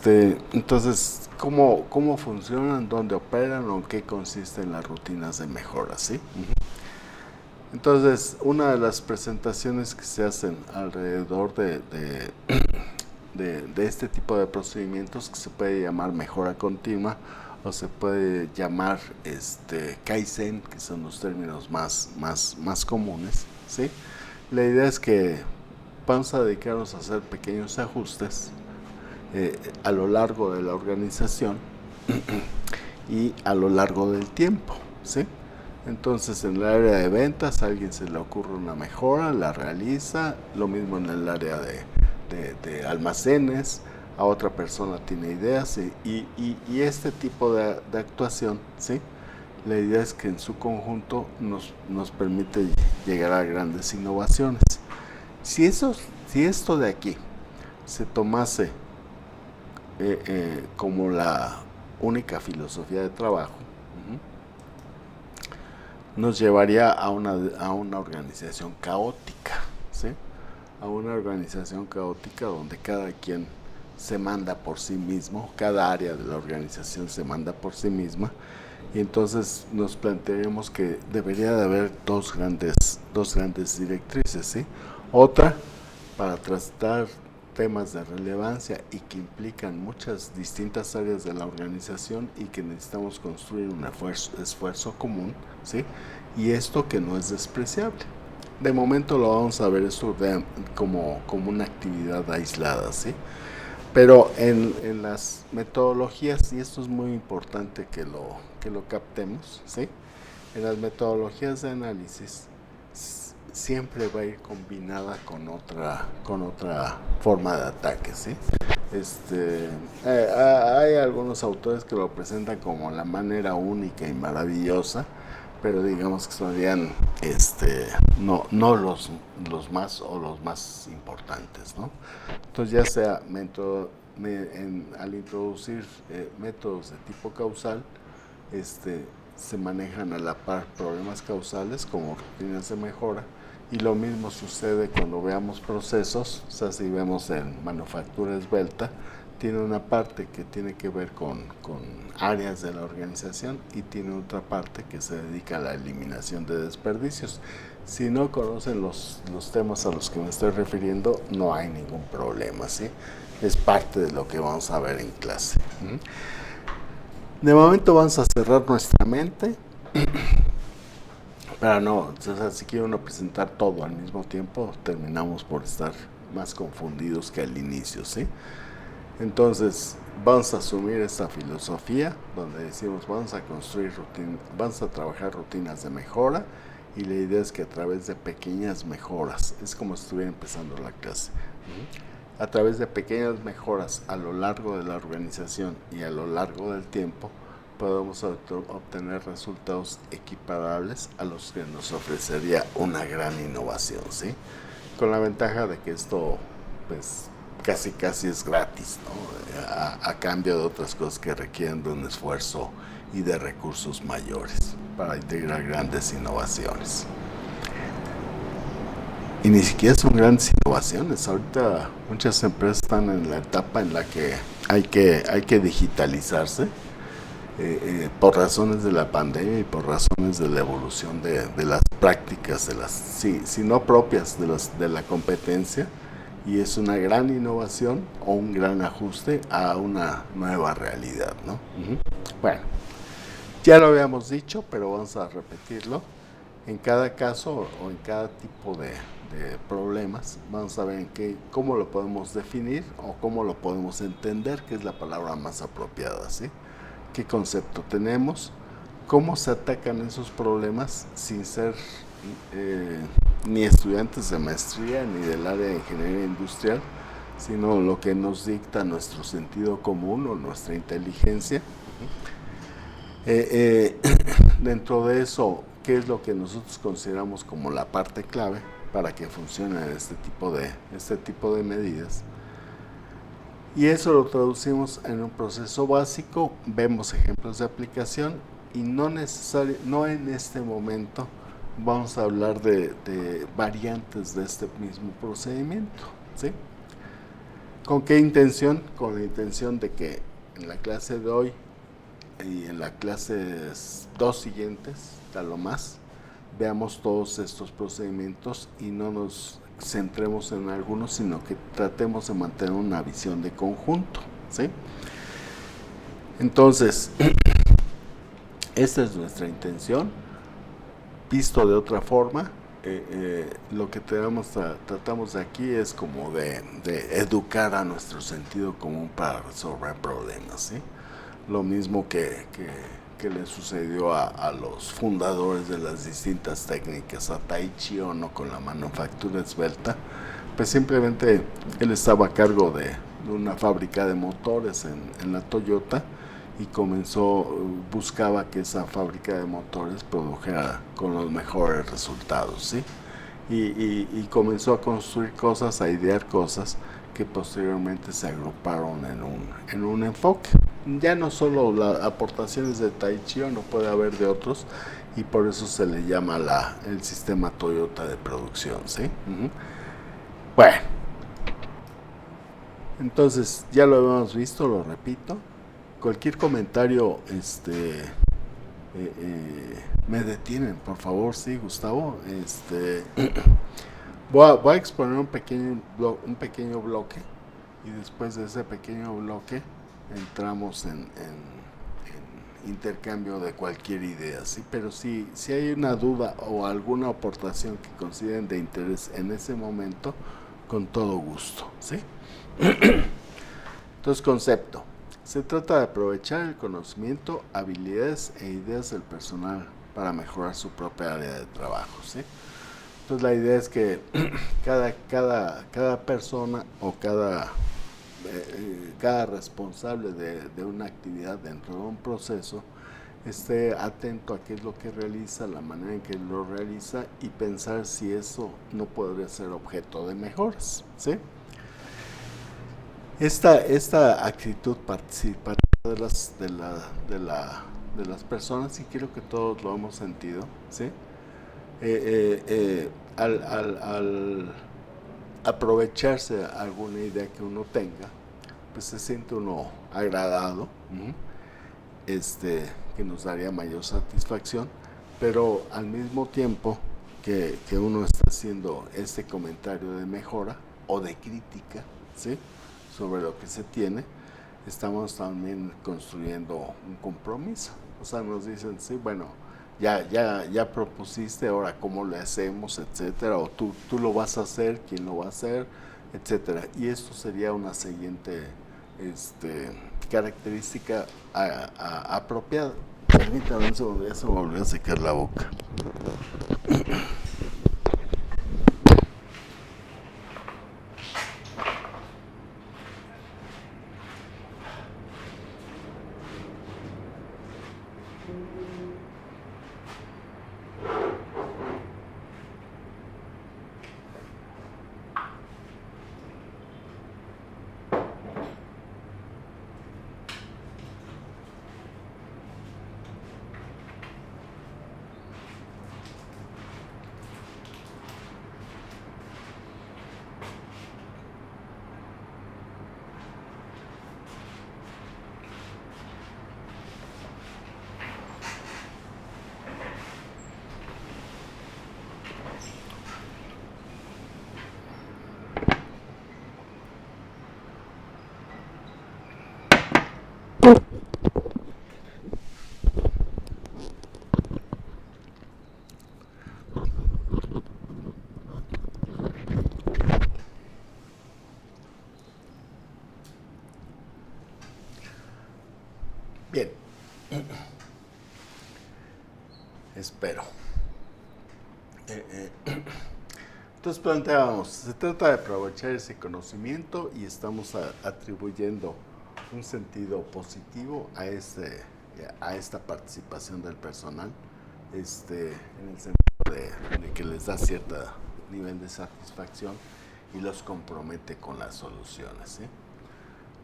Entonces, ¿cómo funcionan, dónde operan o en qué consisten las rutinas de mejora, ¿sí? Entonces, una de las presentaciones que se hacen alrededor de este tipo de procedimientos, que se puede llamar mejora continua o se puede llamar Kaizen, que son los términos más comunes, ¿sí? La idea es que vamos a dedicarnos a hacer pequeños ajustes a lo largo de la organización y a lo largo del tiempo, ¿sí? Entonces, en el área de ventas a alguien se le ocurre una mejora, la realiza, lo mismo en el área de almacenes, a otra persona tiene ideas y este tipo de actuación, ¿sí? La idea es que en su conjunto nos permite llegar a grandes innovaciones. Si, si esto de aquí se tomase como la única filosofía de trabajo, nos llevaría a una organización caótica, ¿sí? A una organización caótica donde cada quien se manda por sí mismo, cada área de la organización se manda por sí misma, y entonces nos plantearíamos que debería de haber dos grandes directrices, ¿sí? Otra para tratar temas de relevancia y que implican muchas distintas áreas de la organización y que necesitamos construir un esfuerzo común, ¿sí? Y esto que no es despreciable. De momento lo vamos a ver esto como una actividad aislada, ¿sí? Pero en las metodologías, y esto es muy importante que lo captemos, ¿sí? En las metodologías de análisis siempre va a ir combinada con otra forma de ataque, ¿sí? Hay algunos autores que lo presentan como la manera única y maravillosa, pero digamos que serían no los más o los más importantes, ¿no? Entonces ya sea al introducir métodos de tipo causal, se manejan a la par problemas causales como rutinas de mejora, y lo mismo sucede cuando veamos procesos. O sea, si vemos en manufactura esbelta, tiene una parte que tiene que ver con áreas de la organización y tiene otra parte que se dedica a la eliminación de desperdicios. Si no conocen los temas a los que me estoy refiriendo, no hay ningún problema, ¿sí? Es parte de lo que vamos a ver en clase. De momento vamos a cerrar nuestra mente para no, o sea, si quiere uno presentar todo al mismo tiempo, terminamos por estar más confundidos que al inicio, ¿sí? Entonces, vamos a asumir esta filosofía donde decimos vamos a construir vamos a trabajar rutinas de mejora, y la idea es que a través de pequeñas mejoras, es como si estuviera empezando la clase, a través de pequeñas mejoras a lo largo de la organización y a lo largo del tiempo, podemos obtener resultados equiparables a los que nos ofrecería una gran innovación, ¿sí? Con la ventaja de que esto, pues, casi es gratis, ¿no? A cambio de otras cosas que requieren de un esfuerzo y de recursos mayores para integrar grandes innovaciones. Y ni siquiera son grandes innovaciones. Ahorita muchas empresas están en la etapa en la que hay que digitalizarse, por razones de la pandemia y por razones de la evolución de las prácticas, si no propias de la competencia, y es una gran innovación o un gran ajuste a una nueva realidad, ¿no? Bueno, ya lo habíamos dicho, pero vamos a repetirlo. En cada caso o en cada tipo de problemas, vamos a ver cómo lo podemos definir o cómo lo podemos entender, que es la palabra más apropiada, ¿sí? ¿Qué concepto tenemos? ¿Cómo se atacan esos problemas sin ser ni estudiantes de maestría ni del área de ingeniería industrial, sino lo que nos dicta nuestro sentido común o nuestra inteligencia? Dentro de eso, ¿qué es lo que nosotros consideramos como la parte clave para que funcionen este tipo de medidas? Y eso lo traducimos en un proceso básico, vemos ejemplos de aplicación, y no en este momento vamos a hablar de variantes de este mismo procedimiento, ¿sí? ¿Con qué intención? Con la intención de que en la clase de hoy y en las clases dos siguientes, a lo más, veamos todos estos procedimientos y no nos centremos en algunos, sino que tratemos de mantener una visión de conjunto, ¿sí? Entonces, esta es nuestra intención. Visto de otra forma, lo que tratamos de aquí es como de educar a nuestro sentido común para resolver problemas, ¿sí? Lo mismo que le sucedió a los fundadores de las distintas técnicas, a Taiichi Ohno con la manufactura esbelta, pues simplemente él estaba a cargo de una fábrica de motores en la Toyota y buscaba que esa fábrica de motores produjera con los mejores resultados, ¿sí? Y comenzó a construir cosas, a idear cosas que posteriormente se agruparon en un enfoque. Ya no solo las aportaciones de Taiichi Ohno, puede haber de otros, y por eso se le llama el sistema Toyota de producción, ¿sí? Bueno, entonces ya lo habíamos visto, lo repito. Cualquier comentario, me detienen, por favor, sí, Gustavo. Voy a exponer un pequeño bloque y después de ese pequeño bloque entramos en intercambio de cualquier idea, ¿sí? Pero si hay una duda o alguna aportación que consideren de interés en ese momento, con todo gusto, ¿sí? Entonces, concepto. Se trata de aprovechar el conocimiento, habilidades e ideas del personal para mejorar su propia área de trabajo, ¿sí? Entonces la idea es que cada persona o cada responsable de una actividad dentro de un proceso esté atento a qué es lo que realiza, la manera en que lo realiza y pensar si eso no podría ser objeto de mejoras, ¿sí? Esta actitud participativa de las personas, y creo que todos lo hemos sentido, ¿sí? Al aprovecharse alguna idea que uno tenga, pues se siente uno agradado, que nos daría mayor satisfacción, pero al mismo tiempo que uno está haciendo este comentario de mejora o de crítica, ¿sí?, sobre lo que se tiene, estamos también construyendo un compromiso. O sea, nos dicen, sí, bueno, ya propusiste, ahora cómo le hacemos, etcétera, o tú lo vas a hacer, quién lo va a hacer, etcétera. Y esto sería una siguiente característica apropiada. Permítame un segundo, ya se me volvió a secar la boca. Bien, espero. Entonces planteábamos, se trata de aprovechar ese conocimiento y estamos atribuyendo un sentido positivo a esta participación del personal, en el sentido de que les da cierto nivel de satisfacción y los compromete con las soluciones, ¿sí?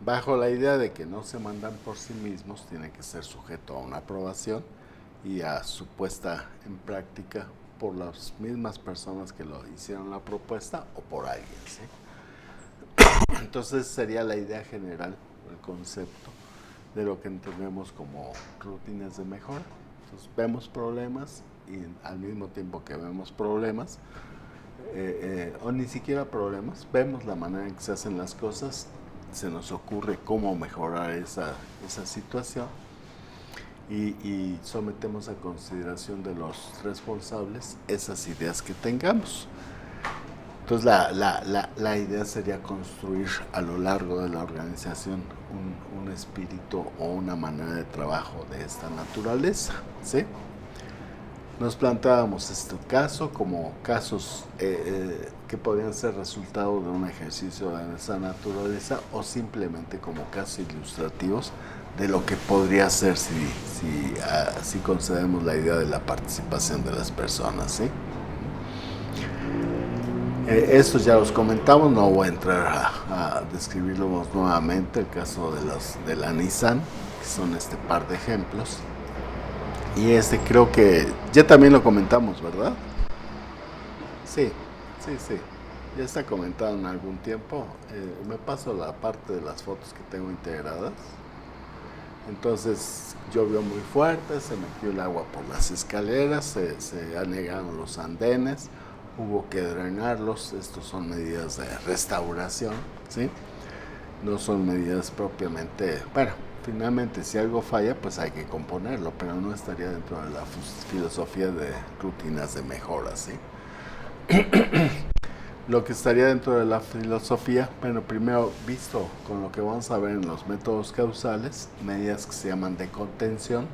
Bajo la idea de que no se mandan por sí mismos, tiene que ser sujeto a una aprobación y a su puesta en práctica por las mismas personas que lo hicieron la propuesta o por alguien, ¿sí? Entonces sería la idea general, el concepto de lo que entendemos como rutinas de mejora. Entonces vemos problemas y al mismo tiempo que vemos problemas, o ni siquiera problemas, vemos la manera en que se hacen las cosas, se nos ocurre cómo mejorar esa situación y sometemos a consideración de los responsables esas ideas que tengamos. Entonces la idea sería construir a lo largo de la organización un espíritu o una manera de trabajo de esta naturaleza, ¿sí? Nos planteábamos este caso como casos que podrían ser resultado de un ejercicio de esa naturaleza o simplemente como casos ilustrativos de lo que podría ser si concedemos la idea de la participación de las personas, ¿sí? Estos ya los comentamos, no voy a entrar a describirlos nuevamente, el caso de la Nissan, que son este par de ejemplos. Y creo que ya también lo comentamos, ¿verdad? Sí, sí. Ya está comentado en algún tiempo. Me paso la parte de las fotos que tengo integradas. Entonces llovió muy fuerte, se metió el agua por las escaleras, se anegaron los andenes, hubo que drenarlos. Estos son medidas de restauración, ¿sí? No son medidas propiamente, bueno, finalmente si algo falla pues hay que componerlo, pero no estaría dentro de la filosofía de rutinas de mejora, ¿sí? Lo que estaría dentro de la filosofía, bueno, primero visto con lo que vamos a ver en los métodos causales, medidas que se llaman de contención,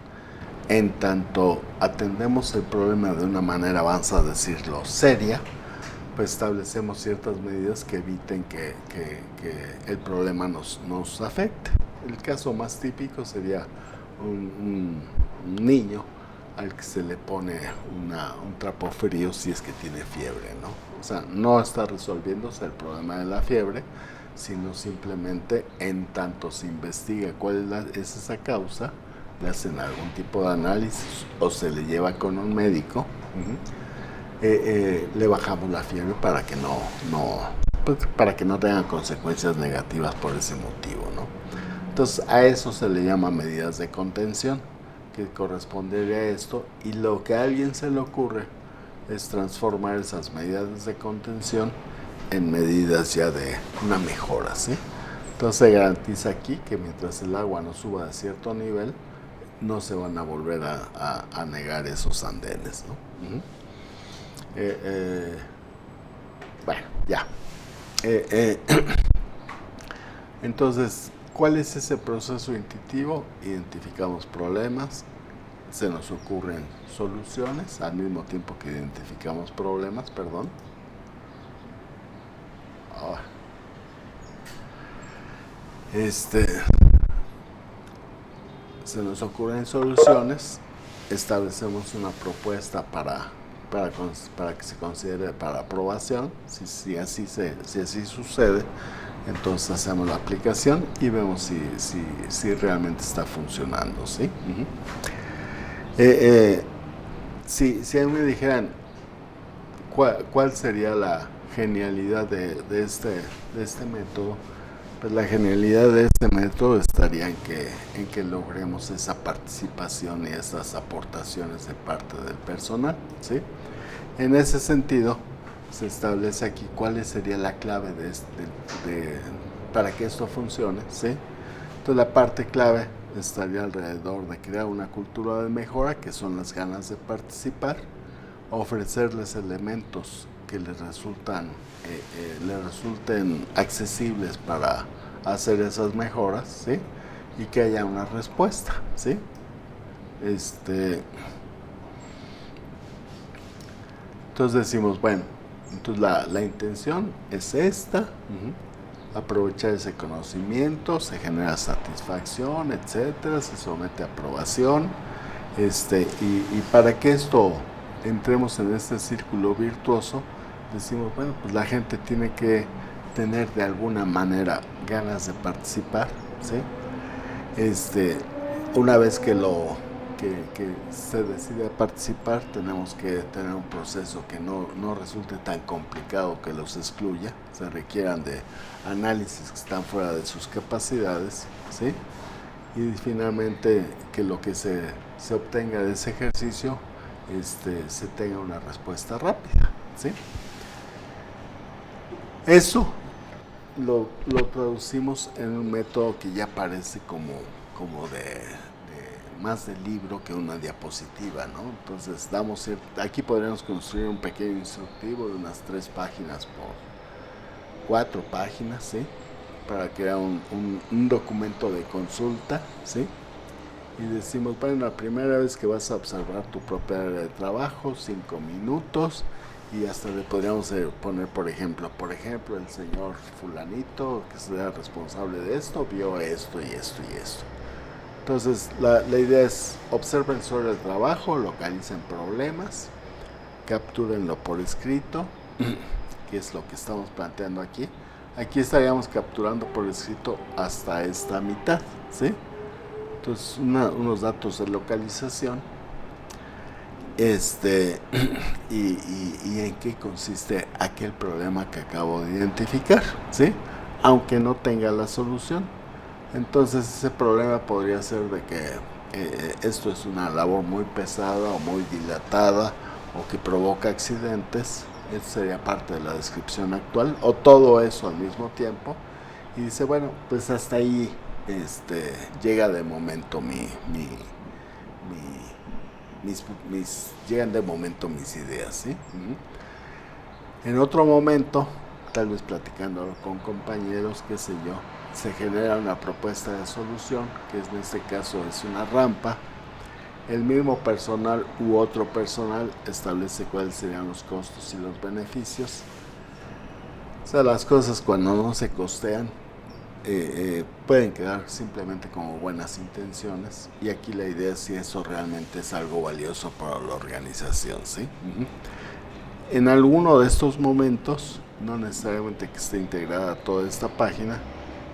en tanto atendemos el problema de una manera, vamos a decirlo, seria, pues establecemos ciertas medidas que eviten que el problema nos afecte. El caso más típico sería un niño al que se le pone un trapo frío si es que tiene fiebre, ¿no? O sea, no está resolviéndose el problema de la fiebre, sino simplemente en tanto se investiga cuál es esa causa, le hacen algún tipo de análisis o se le lleva con un médico, le bajamos la fiebre para que para que no tengan consecuencias negativas por ese motivo, ¿no? Entonces a eso se le llama medidas de contención, que correspondería a esto, y lo que a alguien se le ocurre es transformar esas medidas de contención en medidas ya de una mejora, ¿sí? Entonces se garantiza aquí que mientras el agua no suba a cierto nivel, no se van a volver a negar esos andenes, ¿no? Bueno, ya. Entonces, ¿cuál es ese proceso intuitivo? Identificamos problemas, se nos ocurren soluciones al mismo tiempo que identificamos problemas, perdón. Se nos ocurren soluciones, establecemos una propuesta para que se considere para aprobación. Si así sucede, entonces hacemos la aplicación y vemos si realmente está funcionando, ¿sí? Si a mí me dijeran cuál sería la genialidad de este método, pues la genialidad de este método estaría en que logremos esa participación y esas aportaciones de parte del personal, ¿sí? En ese sentido, se establece aquí cuál sería la clave para que esto funcione, ¿sí? Entonces la parte clave estaría alrededor de crear una cultura de mejora, que son las ganas de participar, ofrecerles elementos que les resulten accesibles para hacer esas mejoras, ¿sí? Y que haya una respuesta, ¿sí? Entonces decimos, bueno, entonces la intención es esta, aprovechar ese conocimiento, se genera satisfacción, etcétera, se somete a aprobación, y para que esto entremos en este círculo virtuoso, decimos, bueno, pues la gente tiene que tener de alguna manera ganas de participar, ¿sí? Una vez que que se decide a participar, tenemos que tener un proceso que no resulte tan complicado que los excluya, se requieran de análisis que están fuera de sus capacidades, ¿sí? Y finalmente que lo que se obtenga de ese ejercicio se tenga una respuesta rápida, ¿sí? Eso lo traducimos en un método que ya parece como de más de libro que una diapositiva, ¿no? Entonces aquí podríamos construir un pequeño instructivo de unas 3 páginas por 4 páginas, ¿sí? Para crear un documento de consulta, ¿sí? Y decimos, bueno, la primera vez que vas a observar tu propia área de trabajo, 5 minutos, y hasta le podríamos poner, por ejemplo, el señor fulanito, que sea responsable de esto, vio esto y esto y esto. Entonces, la idea es, observen sobre el trabajo, localicen problemas, captúrenlo por escrito, que es lo que estamos planteando aquí. Aquí estaríamos capturando por escrito hasta esta mitad, ¿sí? Entonces, unos datos de localización, y en qué consiste aquel problema que acabo de identificar, ¿sí? Aunque no tenga la solución. Entonces ese problema podría ser de que esto es una labor muy pesada o muy dilatada o que provoca accidentes. Eso sería parte de la descripción actual, o todo eso al mismo tiempo. Y dice, bueno, pues hasta ahí llega de momento llegan de momento mis ideas, ¿sí? En otro momento, tal vez platicándolo con compañeros, qué sé yo, se genera una propuesta de solución, que en este caso es una rampa. El mismo personal u otro personal establece cuáles serían los costos y los beneficios. O sea, las cosas cuando no se costean pueden quedar simplemente como buenas intenciones, y aquí la idea es si eso realmente es algo valioso para la organización, ¿sí? En alguno de estos momentos, no necesariamente que esté integrada toda esta página,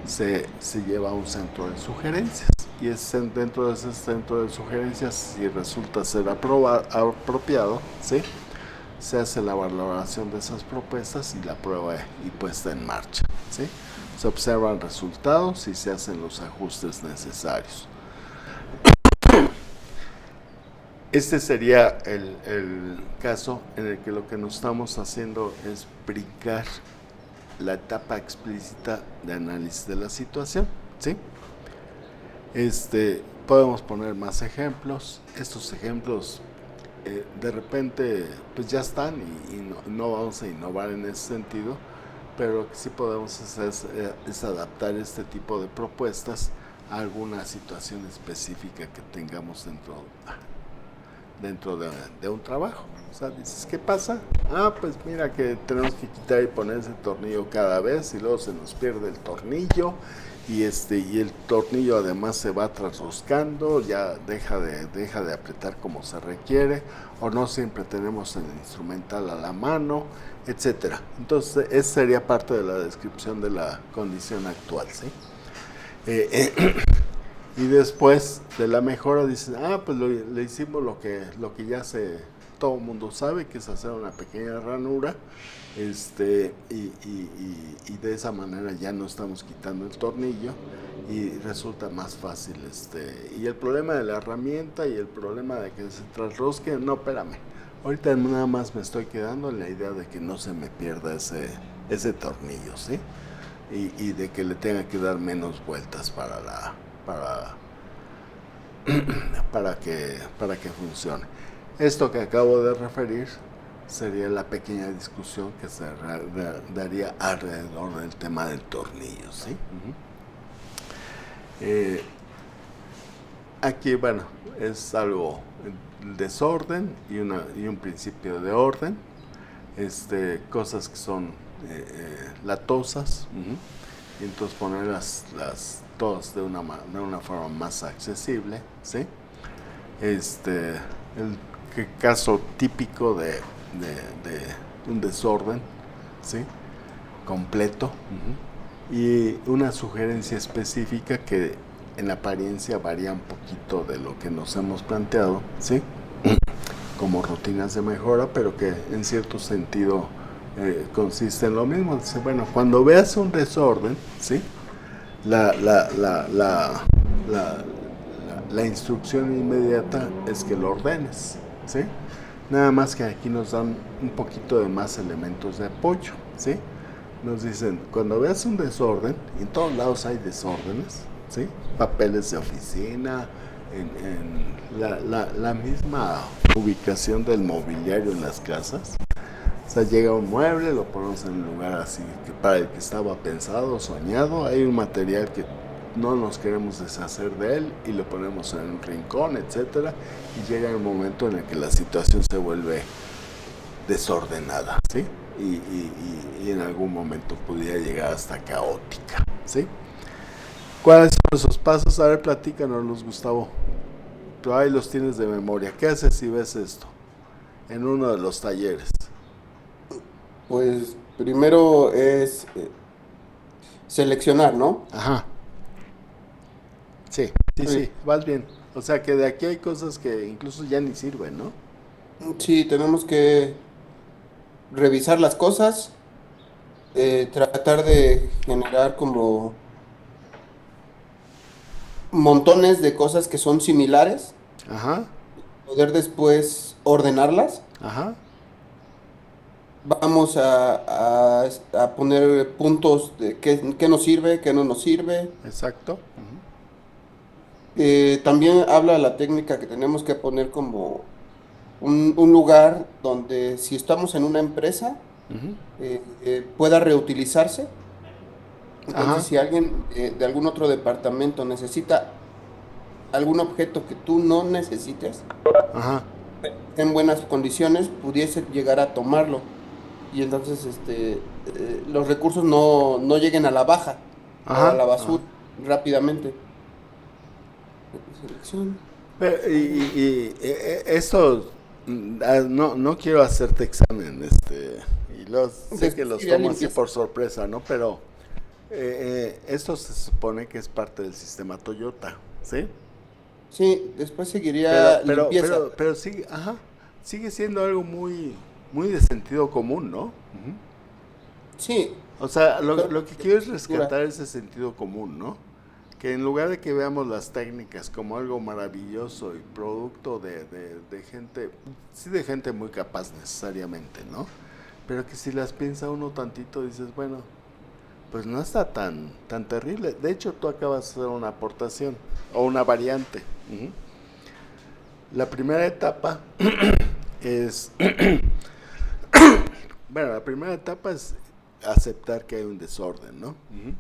se lleva a un centro de sugerencias, y dentro de ese centro de sugerencias, si resulta ser apropiado, ¿sí?, se hace la valoración de esas propuestas y la prueba y puesta en marcha, ¿sí? Se observan resultados y se hacen los ajustes necesarios. Este sería el caso en el que lo que nos estamos haciendo es brincar la etapa explícita de análisis de la situación, ¿sí? Podemos poner más ejemplos. Estos ejemplos de repente pues ya están y no vamos a innovar en ese sentido, pero lo que sí podemos hacer es adaptar este tipo de propuestas a alguna situación específica que tengamos dentro de un trabajo. O sea, dices, ¿qué pasa? Pues mira que tenemos que quitar y poner ese tornillo cada vez, y luego se nos pierde el tornillo, y el tornillo además se va trasroscando, ya deja de apretar como se requiere, o no siempre tenemos el instrumental a la mano, etcétera. Entonces, esa sería parte de la descripción de la condición actual, ¿sí? Y después de la mejora dices, pues le hicimos lo que ya todo el mundo sabe, que es hacer una pequeña ranura, y de esa manera ya no estamos quitando el tornillo y resulta más fácil. Y el problema de la herramienta y el problema de que se trasrosque, no, espérame, ahorita nada más me estoy quedando en la idea de que no se me pierda ese tornillo, ¿sí? Y de que le tenga que dar menos vueltas para que funcione. Esto que acabo de referir sería la pequeña discusión que se daría alrededor del tema del tornillo, ¿sí? Aquí, bueno, es algo desorden y un principio de orden, cosas que son latosas, y entonces ponerlas todas de una forma más accesible, ¿sí? El caso típico de un desorden, ¿sí?, completo, y una sugerencia específica que en apariencia varía un poquito de lo que nos hemos planteado, ¿sí? Como rutinas de mejora, pero que en cierto sentido consiste en lo mismo. Dice, bueno, cuando veas un desorden, ¿sí? La, la, la, la, la, la instrucción inmediata es que lo ordenes, ¿sí? Nada más que aquí nos dan un poquito de más elementos de apoyo, ¿sí? Nos dicen, cuando veas un desorden, en todos lados hay desórdenes, ¿sí? Papeles de oficina, en la misma ubicación del mobiliario en las casas. O sea, llega un mueble, lo ponemos en un lugar así que para el que estaba pensado, soñado. Hay un material que no nos queremos deshacer de él y lo ponemos en un rincón, etcétera. Y llega el momento en el que la situación se vuelve desordenada, ¿sí? Y en algún momento pudiera llegar hasta caótica, ¿sí? ¿Cuáles son esos pasos? A ver, platícanos, Gustavo. Tú ahí los tienes de memoria. ¿Qué haces si ves esto en uno de los talleres? Pues primero es seleccionar, ¿no? Ajá, sí, sí, Eh, sí, vas bien. O sea que de aquí hay cosas que incluso ya ni sirven, ¿no? Sí, tenemos que revisar las cosas, tratar de generar como montones de cosas que son similares, Ajá, poder después ordenarlas. ajá, Vamos a poner puntos de qué nos sirve, qué no nos sirve. exacto. También habla la técnica que tenemos que poner como un lugar donde si estamos en una empresa Ujú, pueda reutilizarse. Entonces, ajá, si alguien de algún otro departamento necesita algún objeto que tú no necesites, ajá, en buenas condiciones, pudiese llegar a tomarlo. Y entonces los recursos no lleguen a la baja o a ajá, la ajá. basura rápidamente. Selección. Esto, no quiero hacerte examen, y sé que Después los sería tomo así limpieza. por sorpresa, ¿no? Pero esto se supone que es parte del sistema Toyota, ¿sí? Sí, después seguiría limpieza. Pero sigue, ajá, sigue siendo algo muy, muy de sentido común, ¿no? Sí, O sea, solo lo que que quiero es dura. rescatar ese sentido común, ¿no? Que en lugar de que veamos las técnicas como algo maravilloso y producto de gente, sí de gente muy capaz necesariamente, ¿no? Pero que si las piensa uno tantito dices, bueno, pues no está tan terrible. De hecho, tú acabas de hacer una aportación o una variante. Ujú. La primera etapa es, bueno, la primera etapa es aceptar que hay un desorden, ¿no? Uh-huh.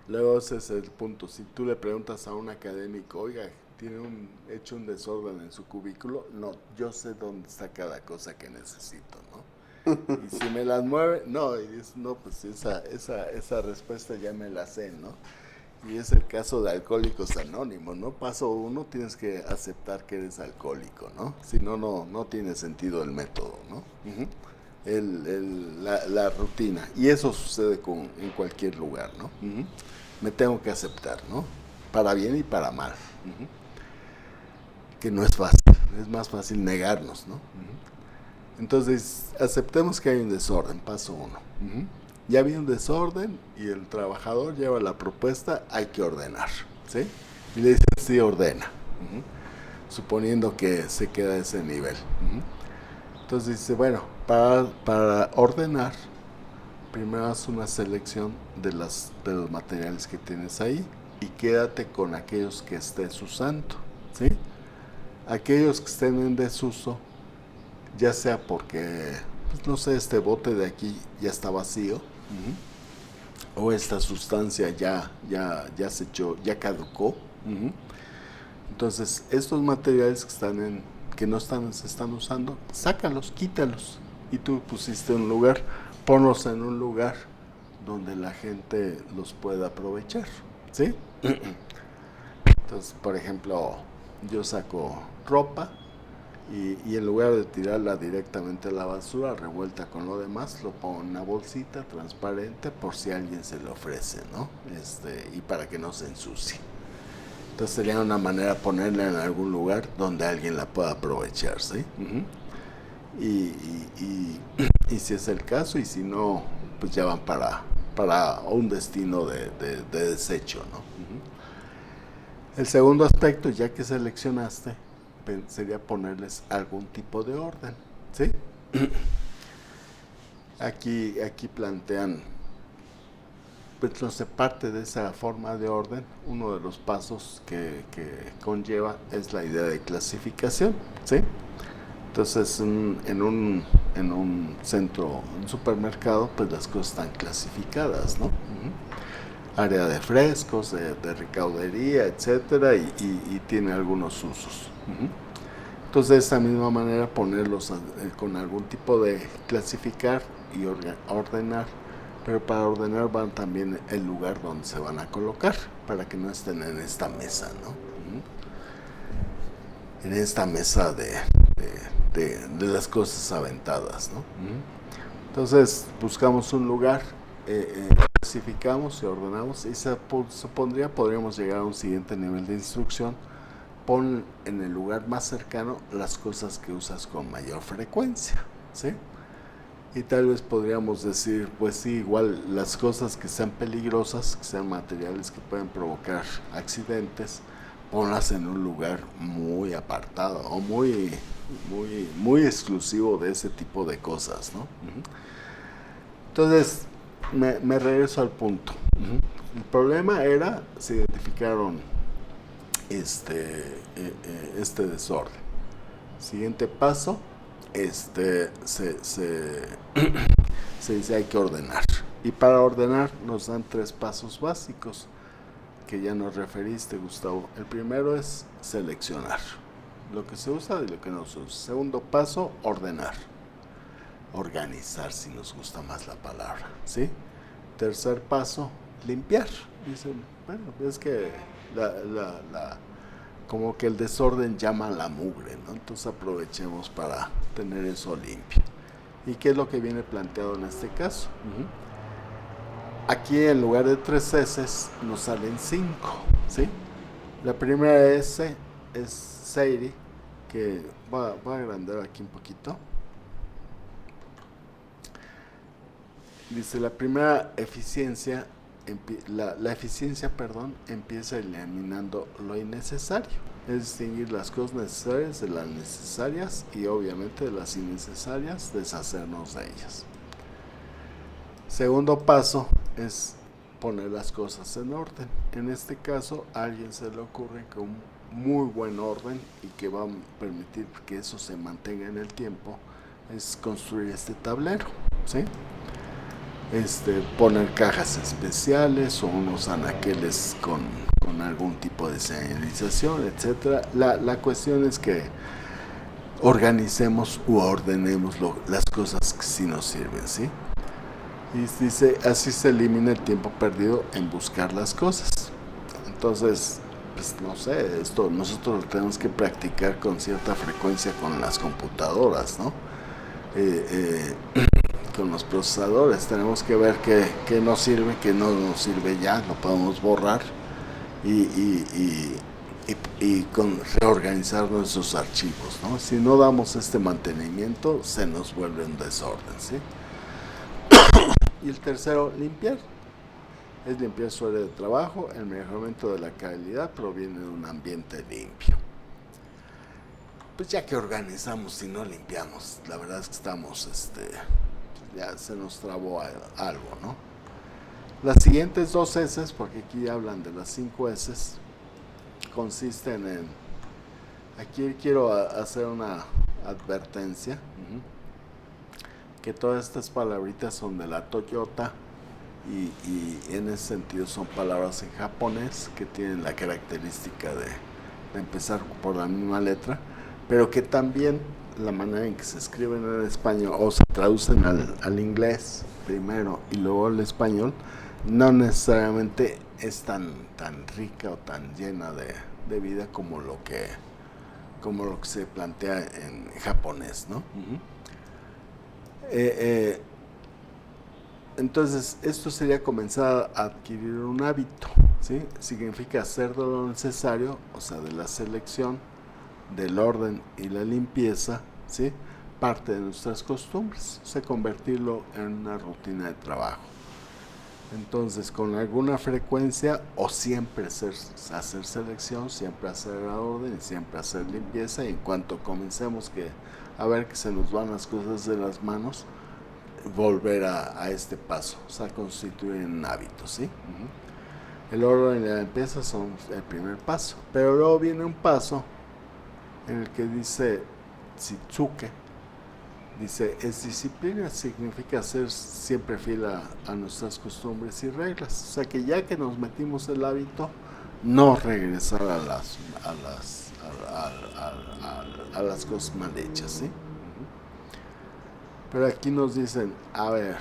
Luego ese es el punto. Si tú le preguntas a un académico, oiga, tiene hecho un desorden en su cubículo, no, yo sé dónde está cada cosa que necesito, ¿no? Y si me las mueve, no, y dices, no, pues esa respuesta ya me la sé, ¿no? Y es el caso de Alcohólicos Anónimos, ¿no? Paso uno, tienes que aceptar que eres alcohólico, ¿no? Si no, no tiene sentido el método, ¿no? Uh-huh. La rutina. Y eso sucede en cualquier lugar, ¿no? Uh-huh. Me tengo que aceptar, ¿no? Para bien y para mal. Uh-huh. Que no es fácil, es más fácil negarnos, ¿no? Uh-huh. Entonces, aceptemos que hay un desorden, paso uno. Uh-huh. Ya había un desorden y el trabajador lleva la propuesta, hay que ordenar, ¿sí? Y le dicen, sí, ordena, uh-huh, suponiendo que se queda a ese nivel. Uh-huh. Entonces dice, bueno, para ordenar, primero haz una selección de los materiales que tienes ahí y quédate con aquellos que estés usando, ¿sí? Aquellos que estén en desuso, ya sea porque, pues no sé, este bote de aquí ya está vacío, o esta sustancia ya se echó, ya caducó. Entonces, estos materiales que no se están usando, sácalos, quítalos. Y tú pusiste un lugar, ponlos en un lugar donde la gente los pueda aprovechar, ¿sí? Entonces, por ejemplo, yo saco ropa y en lugar de tirarla directamente a la basura, revuelta con lo demás, lo pongo en una bolsita transparente por si a alguien se le ofrece, ¿no? Y para que no se ensucie. Entonces sería una manera de ponerla en algún lugar donde alguien la pueda aprovechar, ¿sí? Y, y, y, y si es el caso, y si no, pues ya van para un destino de desecho, ¿no? El segundo aspecto, ya que seleccionaste, sería ponerles algún tipo de orden, ¿sí? Aquí plantean, pues entonces parte de esa forma de orden, uno de los pasos que conlleva es la idea de clasificación, ¿sí? Entonces en un centro, un supermercado, pues las cosas están clasificadas, ¿no? Área de frescos, de recaudería, etcétera, y tiene algunos usos. Entonces, de esta misma manera, ponerlos con algún tipo de clasificar y ordenar, pero para ordenar van también el lugar donde se van a colocar, para que no estén en esta mesa, ¿no? En esta mesa de las cosas aventadas, ¿no? Entonces, buscamos un lugar, clasificamos y ordenamos, y supondría podríamos llegar a un siguiente nivel de instrucción. Pon en el lugar más cercano las cosas que usas con mayor frecuencia, ¿sí? Y tal vez podríamos decir, pues sí, igual las cosas que sean peligrosas, que sean materiales que pueden provocar accidentes, ponlas en un lugar muy apartado o muy exclusivo de ese tipo de cosas, ¿no? Entonces, me regreso al punto. El problema era, se identificaron este desorden. Siguiente paso, se dice hay que ordenar. Y para ordenar nos dan 3 pasos básicos que ya nos referiste, Gustavo. El primero es seleccionar lo que se usa y lo que no se usa. Segundo paso, ordenar. Organizar, si nos gusta más la palabra, ¿sí? Tercer paso, limpiar. Dicen, bueno, es que como que el desorden llama a la mugre, ¿no? Entonces aprovechemos para tener eso limpio. ¿Y qué es lo que viene planteado en este caso? Aquí en lugar de 3 S nos salen 5, ¿sí? La primera S es Seiri, que voy a agrandar aquí un poquito. Dice, la primera eficiencia, la eficiencia, empieza eliminando lo innecesario. Es distinguir las cosas necesarias de las necesarias y obviamente de las innecesarias, deshacernos de ellas. Segundo paso es poner las cosas en orden. En este caso, a alguien se le ocurre que un muy buen orden y que va a permitir que eso se mantenga en el tiempo es construir este tablero, ¿sí? Poner cajas especiales o unos anaqueles con algún tipo de señalización, etcétera. La cuestión es que organicemos u ordenemos las cosas que sí nos sirven, ¿sí? Y dice, así se elimina el tiempo perdido en buscar las cosas. Entonces, pues no sé, esto nosotros lo tenemos que practicar con cierta frecuencia con las computadoras, ¿no? Con los procesadores tenemos que ver qué nos sirve, qué no nos sirve ya, lo podemos borrar y reorganizar nuestros archivos, ¿no? Si no damos este mantenimiento, se nos vuelve un desorden, ¿sí? Y el tercero, limpiar. Es limpiar su área de trabajo. El mejoramiento de la calidad proviene de un ambiente limpio. Pues ya que organizamos y no limpiamos, la verdad es que estamos, ya se nos trabó algo, ¿no? Las siguientes 2 S, porque aquí hablan de las 5 S, consisten en, aquí quiero hacer una advertencia, que todas estas palabritas son de la Toyota y en ese sentido son palabras en japonés que tienen la característica de empezar por la misma letra, pero que también la manera en que se escriben en español o se traducen al inglés primero y luego al español no necesariamente es tan rica o tan llena de vida como lo que se plantea en japonés, ¿no? Entonces esto sería comenzar a adquirir un hábito, ¿sí? Significa hacer de lo necesario, o sea, de la selección, del orden y la limpieza, ¿sí? Parte de nuestras costumbres, o sea, convertirlo en una rutina de trabajo. Entonces, con alguna frecuencia o siempre hacer selección, siempre hacer orden y siempre hacer limpieza, y en cuanto comencemos a ver que se nos van las cosas de las manos, volver a este paso, o sea, constituir un hábito, ¿sí? El orden y la limpieza son el primer paso, pero luego viene un paso en el que dice Shitsuke, dice, es disciplina, significa ser siempre fiel a nuestras costumbres y reglas, o sea que ya que nos metimos el hábito, no regresar a las cosas mal hechas, ¿sí? Pero aquí nos dicen, a ver,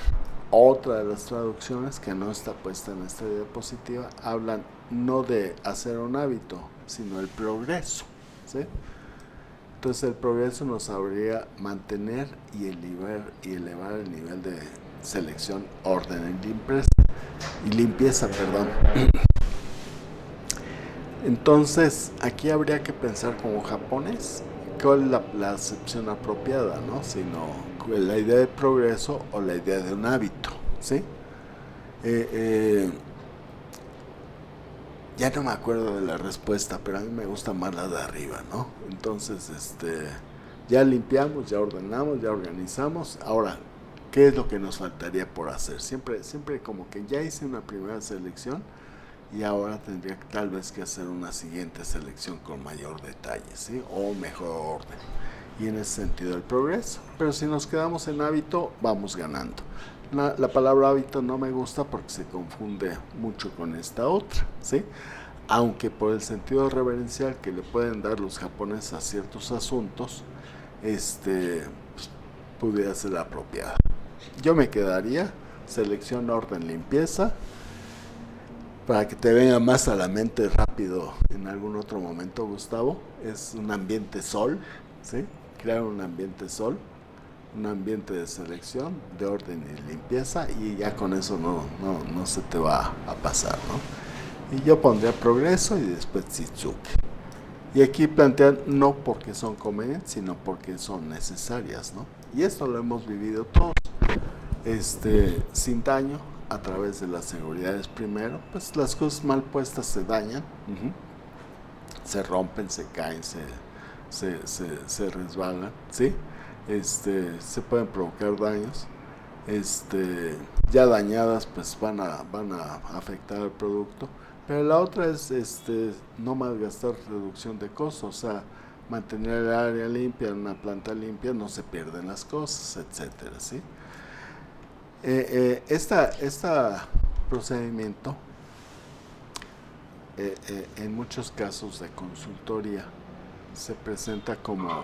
otra de las traducciones que no está puesta en esta diapositiva, hablan no de hacer un hábito, sino el progreso, ¿sí? Entonces el progreso nos habría mantener y elevar el nivel de selección, orden y limpieza, perdón. Entonces aquí habría que pensar como japonés, ¿cuál es la acepción apropiada, ¿no? Sino la idea de progreso o la idea de un hábito, ¿sí? Ya no me acuerdo de la respuesta, pero a mí me gusta más la de arriba, ¿no? Entonces, ya limpiamos, ya ordenamos, ya organizamos. Ahora, ¿qué es lo que nos faltaría por hacer? Siempre como que ya hice una primera selección y ahora tendría tal vez que hacer una siguiente selección con mayor detalle, ¿sí? O mejor orden. Y en ese sentido el progreso. Pero si nos quedamos en hábito, vamos ganando. La palabra hábito no me gusta porque se confunde mucho con esta otra, ¿sí? Aunque por el sentido reverencial que le pueden dar los japoneses a ciertos asuntos, pues, pudiera ser la apropiada. Yo me quedaría selección, orden, limpieza, para que te venga más a la mente rápido en algún otro momento, Gustavo. Es un ambiente sol, ¿sí? Crear un ambiente sol, un ambiente de selección, de orden y limpieza, y ya con eso no se te va a pasar, ¿no? Y yo pondría progreso y después Shitsuke. Y aquí plantean no porque son convenientes, sino porque son necesarias, ¿no? Y esto lo hemos vivido todos, sin daño, a través de las seguridades primero, pues las cosas mal puestas se dañan, se rompen, se caen, se resbalan, ¿sí? Se pueden provocar daños, ya dañadas pues van a afectar al producto, pero la otra es no malgastar reducción de costos, o sea, mantener el área limpia, una planta limpia, no se pierden las cosas, etcétera, ¿sí? Este procedimiento en muchos casos de consultoría se presenta como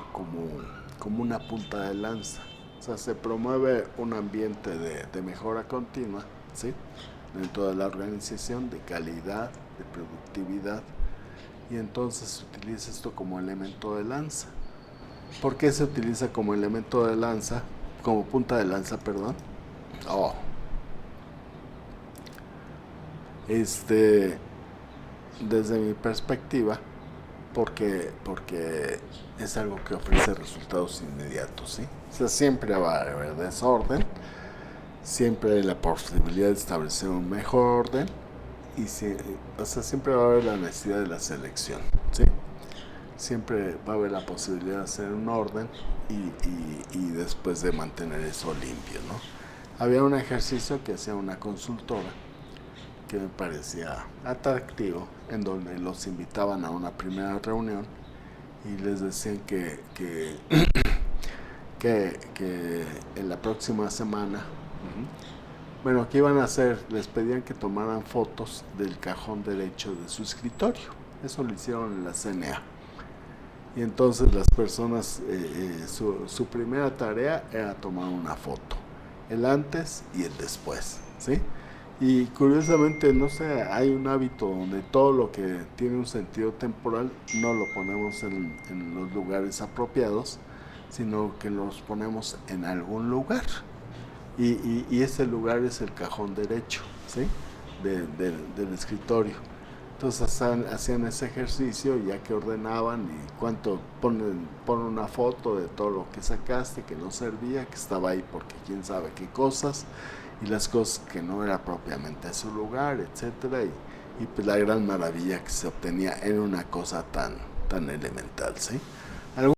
una punta de lanza, o sea, se promueve un ambiente de mejora continua, ¿sí? Dentro de la organización, de calidad, de productividad, y entonces se utiliza esto como elemento de lanza. ¿Por qué se utiliza como elemento de lanza, como punta de lanza, perdón? Desde mi perspectiva, porque es algo que ofrece resultados inmediatos, ¿sí? O sea, siempre va a haber desorden, siempre hay la posibilidad de establecer un mejor orden, y siempre va a haber la necesidad de la selección, ¿sí? Siempre va a haber la posibilidad de hacer un orden y después de mantener eso limpio, ¿no? Había un ejercicio que hacía una consultora que me parecía atractivo, en donde los invitaban a una primera reunión y les decían que en la próxima semana, bueno, ¿qué iban a hacer? Les pedían que tomaran fotos del cajón derecho de su escritorio. Eso lo hicieron en la CNA. Y entonces las personas, su primera tarea era tomar una foto, el antes y el después, ¿sí? Y curiosamente, no sé, hay un hábito donde todo lo que tiene un sentido temporal no lo ponemos en los lugares apropiados, sino que los ponemos en algún lugar. Y ese lugar es el cajón derecho, ¿sí? Del escritorio. Entonces hacían ese ejercicio, ya que ordenaban y cuánto ponen una foto de todo lo que sacaste, que no servía, que estaba ahí porque quién sabe qué cosas, y las cosas que no era propiamente su lugar, etcétera, y pues la gran maravilla que se obtenía en una cosa tan elemental, ¿sí?